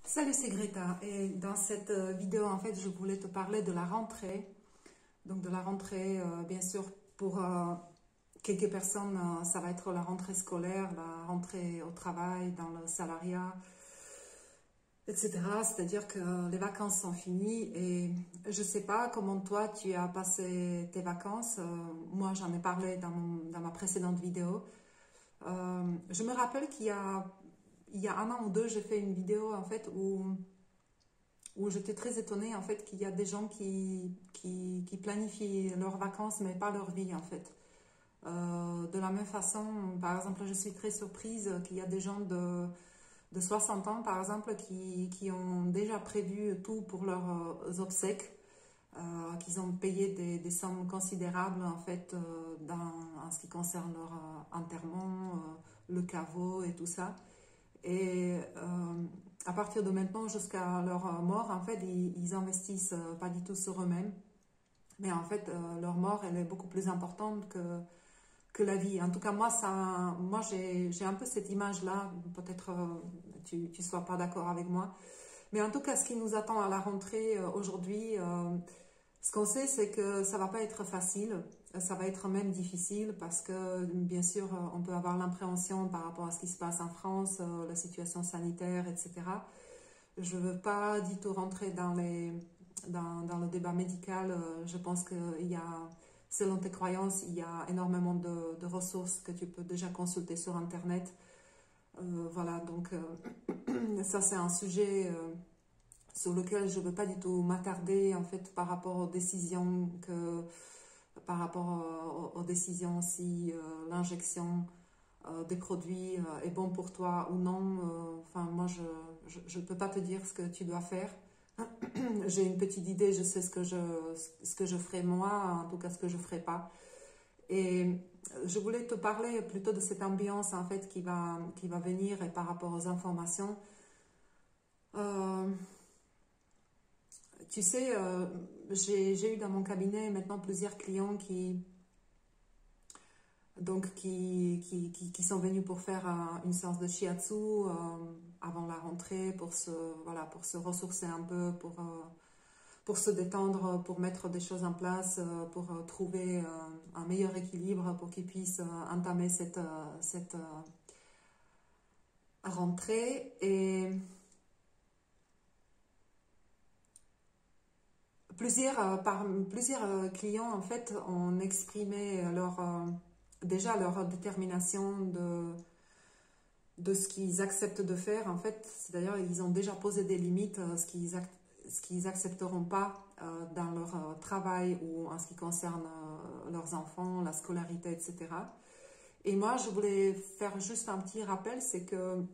Salut, c'est Greta et dans cette vidéo en fait je voulais te parler de la rentrée. Donc de la rentrée bien sûr pour quelques personnes ça va être la rentrée scolaire, la rentrée au travail, dans le salariat, etc. C'est-à-dire que les vacances sont finies et je sais pas comment toi tu as passé tes vacances. Moi j'en ai parlé dans ma précédente vidéo. Je me rappelle qu'il y a un an ou deux, j'ai fait une vidéo en fait où j'étais très étonnée en fait qu'il y a des gens qui planifient leurs vacances mais pas leur vie en fait. De la même façon, par exemple, je suis très surprise qu'il y a des gens de 60 ans par exemple qui ont déjà prévu tout pour leurs obsèques, qu'ils ont payé des sommes considérables en fait en ce qui concerne leur enterrement, le caveau et tout ça. Et à partir de maintenant jusqu'à leur mort, en fait, ils investissent pas du tout sur eux-mêmes. Mais en fait, leur mort, elle est beaucoup plus importante que la vie. En tout cas, moi j'ai un peu cette image-là. Peut-être tu sois pas d'accord avec moi. Mais en tout cas, ce qui nous attend à la rentrée aujourd'hui, ce qu'on sait, c'est que ça va pas être facile. Ça va être même difficile parce que, bien sûr, on peut avoir l'appréhension par rapport à ce qui se passe en France, la situation sanitaire, etc. Je veux pas du tout rentrer dans le débat médical. Je pense qu'il y a, selon tes croyances, il y a énormément de ressources que tu peux déjà consulter sur Internet. Voilà, donc ça c'est un sujet sur lequel je ne veux pas du tout m'attarder en fait par rapport aux décisions par rapport aux décisions si l'injection des produits est bon pour toi ou non. Enfin, moi, je ne peux pas te dire ce que tu dois faire. J'ai une petite idée, je sais ce que je ferai moi, en tout cas ce que je ferai pas. Et je voulais te parler plutôt de cette ambiance en fait qui va venir et par rapport aux informations. Euh, Tu sais, j'ai eu dans mon cabinet maintenant plusieurs clients qui sont venus pour faire une séance de shiatsu avant la rentrée voilà, pour se ressourcer un peu, pour se détendre, pour mettre des choses en place, pour trouver un meilleur équilibre pour qu'ils puissent entamer cette rentrée. Et plusieurs clients en fait ont exprimé déjà leur détermination de ce qu'ils acceptent de faire en fait. C'est-à-dire ils ont déjà posé des limites, ce qu'ils accepteront pas dans leur travail ou en ce qui concerne leurs enfants, la scolarité, etc. Et moi je voulais faire juste un petit rappel, c'est que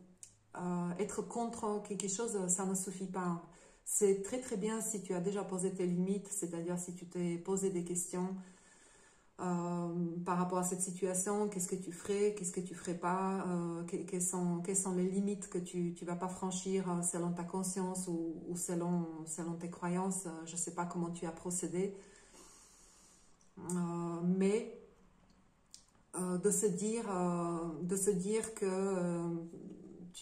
être contre quelque chose, ça ne suffit pas. C'est très très bien si tu as déjà posé tes limites, c'est-à-dire si tu t'es posé des questions par rapport à cette situation, qu'est-ce que tu ferais, qu'est-ce que tu ferais pas, quelles sont les limites que tu vas pas franchir selon ta conscience ou selon tes croyances. Je sais pas comment tu as procédé, mais de se dire que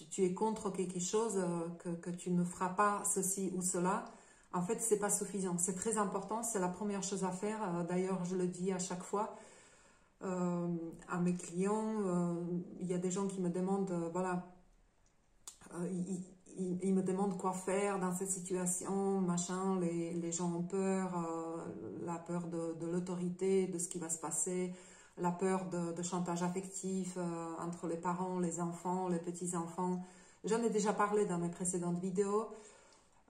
tu es contre quelque chose, que tu ne feras pas ceci ou cela, en fait, c'est pas suffisant. C'est très important, c'est la première chose à faire. D'ailleurs, je le dis à chaque fois à mes clients. Il y a des gens qui me demandent, voilà, ils me demandent quoi faire dans cette situation, machin. Les gens ont peur, la peur de l'autorité, de ce qui va se passer, la peur de chantage affectif entre les parents, les enfants, les petits-enfants. J'en ai déjà parlé dans mes précédentes vidéos.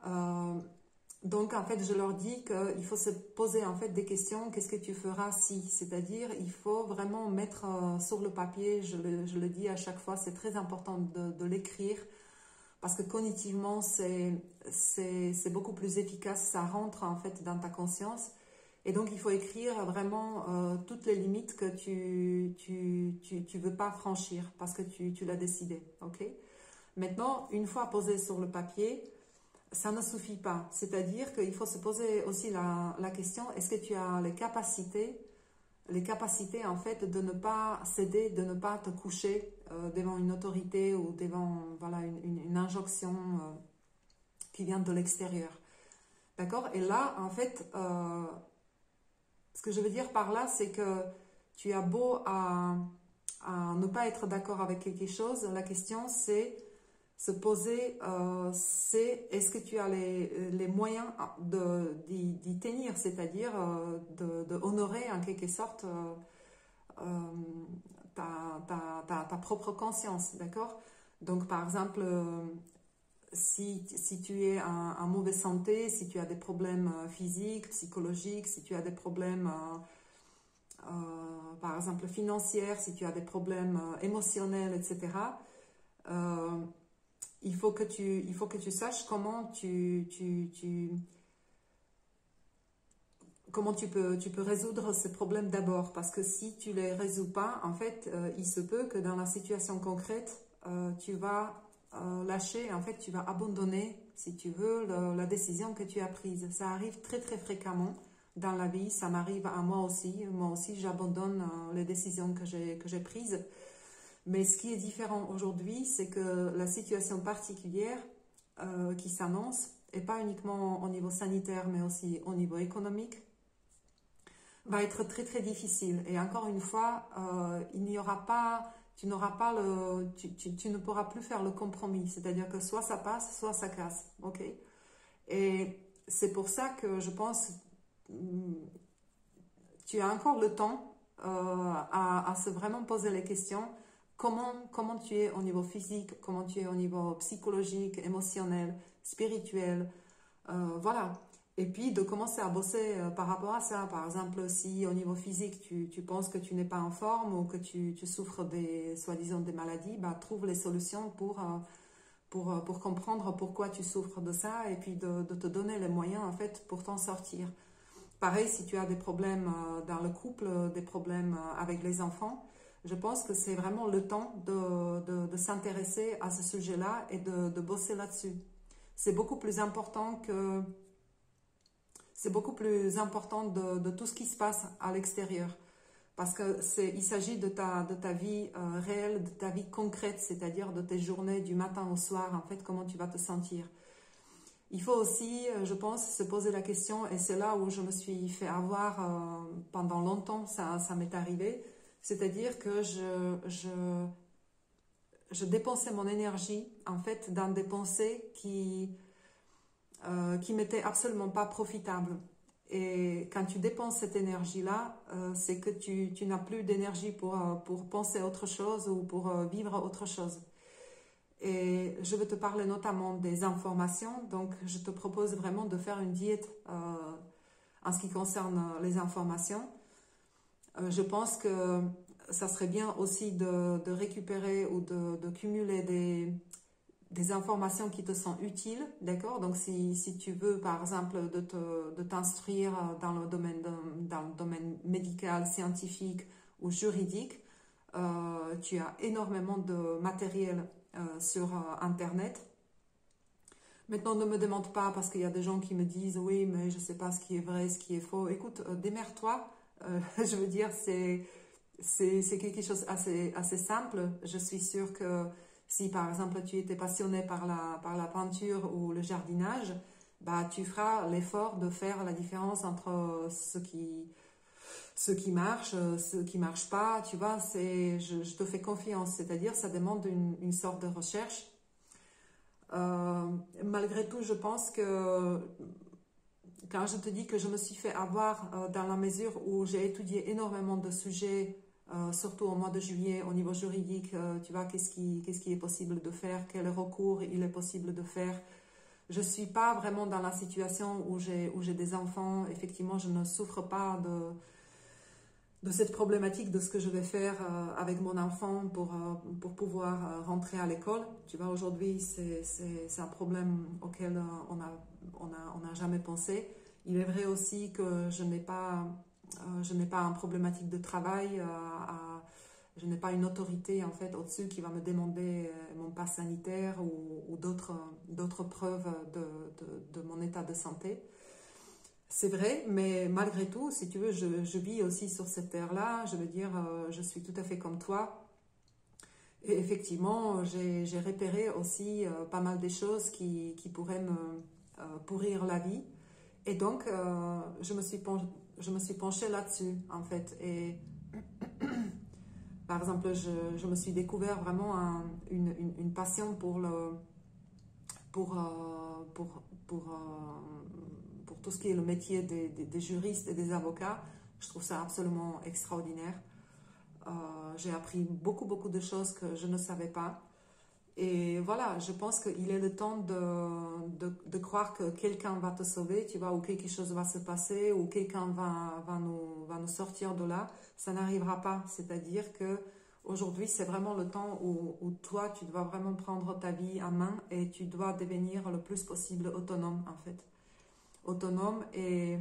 Euh, donc en fait, je leur dis qu'il faut se poser en fait des questions. Qu'est-ce que tu feras si? C'est-à-dire, il faut vraiment mettre sur le papier. Je le dis à chaque fois, c'est très important de l'écrire parce que cognitivement, c'est beaucoup plus efficace. Ça rentre en fait dans ta conscience. Et donc, il faut écrire vraiment toutes les limites que tu veux pas franchir parce que tu l'as décidé. Ok? Maintenant, une fois posé sur le papier, ça ne suffit pas. C'est-à-dire qu'il faut se poser aussi la question, est-ce que tu as les capacités en fait de ne pas céder, de ne pas te coucher devant une autorité ou devant voilà, une injonction qui vient de l'extérieur. D'accord? Et là, en fait, ce que je veux dire par là, c'est que tu as beau à ne pas être d'accord avec quelque chose, la question c'est se poser, c'est est-ce que tu as les moyens d'y tenir, c'est-à-dire de honorer en quelque sorte ta propre conscience, d'accord? Donc par exemple, si tu es en mauvaise santé, si tu as des problèmes physiques, psychologiques, si tu as des problèmes par exemple financiers, si tu as des problèmes émotionnels, etc., il faut que tu saches comment tu peux résoudre ces problèmes d'abord. Parce que si tu ne les résous pas, en fait, il se peut que dans la situation concrète, tu vas lâcher, en fait, tu vas abandonner, si tu veux, la décision que tu as prise. Ça arrive très, très fréquemment dans la vie. Ça m'arrive à moi aussi. Moi aussi, j'abandonne les décisions que j'ai prises. Mais ce qui est différent aujourd'hui, c'est que la situation particulière qui s'annonce, et pas uniquement au niveau sanitaire, mais aussi au niveau économique, va être très très difficile. Et encore une fois, il n'y aura pas, tu n'auras pas tu ne pourras plus faire le compromis. C'est-à-dire que soit ça passe, soit ça casse. Ok? Et c'est pour ça que je pense, tu as encore le temps à se vraiment poser les questions. Comment tu es au niveau physique, comment tu es au niveau psychologique, émotionnel, spirituel, voilà. Et puis de commencer à bosser par rapport à ça. Par exemple, si au niveau physique, tu penses que tu n'es pas en forme ou que tu souffres soi-disant des maladies, bah, trouve les solutions pour comprendre pourquoi tu souffres de ça et puis de te donner les moyens en fait pour t'en sortir. Pareil, si tu as des problèmes dans le couple, des problèmes avec les enfants, je pense que c'est vraiment le temps de s'intéresser à ce sujet-là et de bosser là-dessus. C'est beaucoup plus important de tout ce qui se passe à l'extérieur. Parce qu'il s'agit de ta vie réelle, de ta vie concrète, c'est-à-dire de tes journées du matin au soir, en fait, comment tu vas te sentir. Il faut aussi, je pense, se poser la question, et c'est là où je me suis fait avoir pendant longtemps, ça m'est arrivé, c'est-à-dire que je dépensais mon énergie, en fait, dans des pensées qui m'étaient absolument pas profitables. Et quand tu dépenses cette énergie-là, c'est que tu n'as plus d'énergie pour penser autre chose ou pour vivre autre chose. Et je veux te parler notamment des informations, donc je te propose vraiment de faire une diète en ce qui concerne les informations. Je pense que ça serait bien aussi de récupérer ou de cumuler des informations qui te sont utiles, d'accord? Donc si tu veux par exemple de t'instruire dans le domaine médical, scientifique ou juridique, tu as énormément de matériel sur Internet. Maintenant, ne me demande pas parce qu'il y a des gens qui me disent oui, mais je ne sais pas ce qui est vrai, ce qui est faux. Écoute, démerde-toi. Je veux dire, c'est quelque chose assez simple. Je suis sûre que si par exemple tu étais passionné par la peinture ou le jardinage, bah, tu feras l'effort de faire la différence entre ce qui marche, ce qui marche pas, tu vois, je te fais confiance, c'est-à-dire ça demande une sorte de recherche. Malgré tout, je pense que quand je te dis que je me suis fait avoir dans la mesure où j'ai étudié énormément de sujets, surtout au mois de juillet au niveau juridique, tu vois, qu'est-ce qui est possible de faire, quel recours il est possible de faire. Je ne suis pas vraiment dans la situation où j'ai des enfants. Effectivement, je ne souffre pas de cette problématique de ce que je vais faire avec mon enfant pour pouvoir rentrer à l'école. Tu vois, aujourd'hui, c'est un problème auquel on n'a jamais pensé. Il est vrai aussi que je n'ai pas une problématique de travail, je n'ai pas une autorité en fait au-dessus qui va me demander mon pass sanitaire ou d'autres preuves de mon état de santé. C'est vrai, mais malgré tout, si tu veux, je vis aussi sur cette terre-là. Je veux dire, je suis tout à fait comme toi. Et effectivement, j'ai repéré aussi pas mal de choses qui pourraient me pourrir la vie. Et donc, je me suis penchée là-dessus, en fait. Et par exemple, je me suis découvert vraiment une passion pour, euh, pour, pour, pour tout ce qui est le métier des juristes et des avocats. Je trouve ça absolument extraordinaire. J'ai appris beaucoup de choses que je ne savais pas. Et voilà, je pense qu'il est le temps de croire que quelqu'un va te sauver, tu vois, ou quelque chose va se passer, ou quelqu'un va nous sortir de là. Ça n'arrivera pas. C'est-à-dire que aujourd'hui, c'est vraiment le temps où toi, tu dois vraiment prendre ta vie en main et tu dois devenir le plus possible autonome, en fait. Autonome et,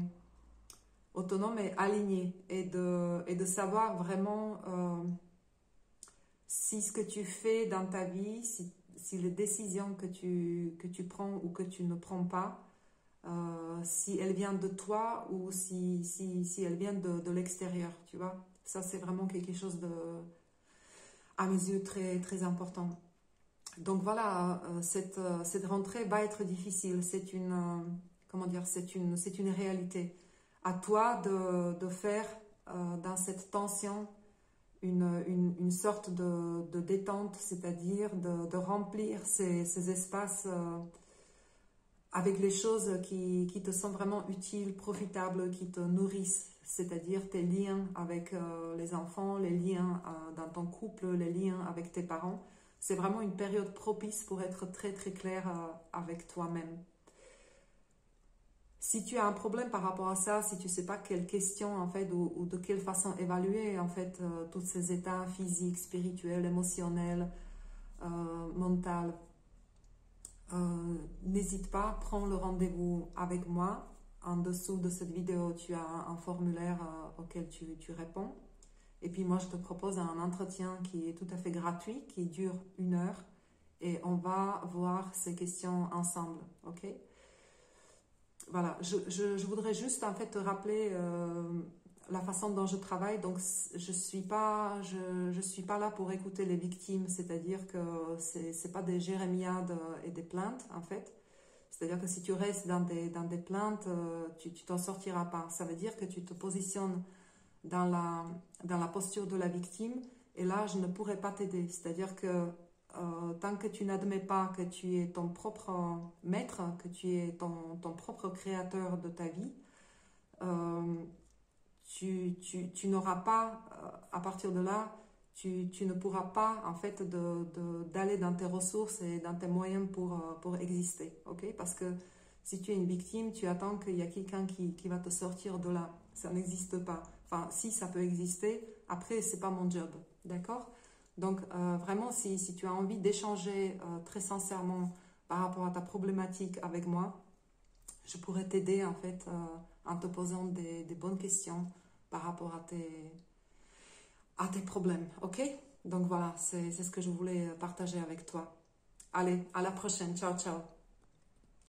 autonome et aligné. Et de savoir vraiment si ce que tu fais dans ta vie, si les décisions que tu prends ou que tu ne prends pas, si elles viennent de toi ou si elles viennent de l'extérieur, tu vois. Ça, c'est vraiment quelque chose de, à mes yeux, très important. Donc voilà, cette rentrée va être difficile. C'est une, comment dire, c'est une réalité. À toi de faire dans cette tension une sorte de détente, c'est-à-dire de remplir ces espaces avec les choses qui te sont vraiment utiles, profitables, qui te nourrissent, c'est-à-dire tes liens avec les enfants, les liens dans ton couple, les liens avec tes parents. C'est vraiment une période propice pour être très clair avec toi-même. Si tu as un problème par rapport à ça, si tu ne sais pas quelle question en fait ou de quelle façon évaluer en fait tous ces états physiques, spirituels, émotionnels, mentaux, n'hésite pas, prends le rendez-vous avec moi. En dessous de cette vidéo, tu as un formulaire auquel tu réponds. Et puis moi, je te propose un entretien qui est tout à fait gratuit, qui dure 1 heure. Et on va voir ces questions ensemble, ok? Voilà, je voudrais juste en fait te rappeler la façon dont je travaille. Donc, je suis pas là pour écouter les victimes, c'est-à-dire que c'est pas des jérémiades et des plaintes en fait. C'est-à-dire que si tu restes dans des plaintes, tu t'en sortiras pas. Ça veut dire que tu te positionnes dans la posture de la victime et là, je ne pourrai pas t'aider. C'est-à-dire que tant que tu n'admets pas que tu es ton propre maître, que tu es ton propre créateur de ta vie, tu n'auras pas, à partir de là, tu ne pourras pas en fait d'aller dans tes ressources et dans tes moyens pour exister, ok? Parce que si tu es une victime, tu attends qu'il y a quelqu'un qui va te sortir de là. Ça n'existe pas. Enfin, si ça peut exister, après, c'est pas mon job, d'accord? Donc, vraiment, si tu as envie d'échanger très sincèrement par rapport à ta problématique avec moi, je pourrais t'aider en fait en te posant des bonnes questions par rapport à tes problèmes, ok? Donc voilà, c'est ce que je voulais partager avec toi. Allez, à la prochaine. Ciao, ciao.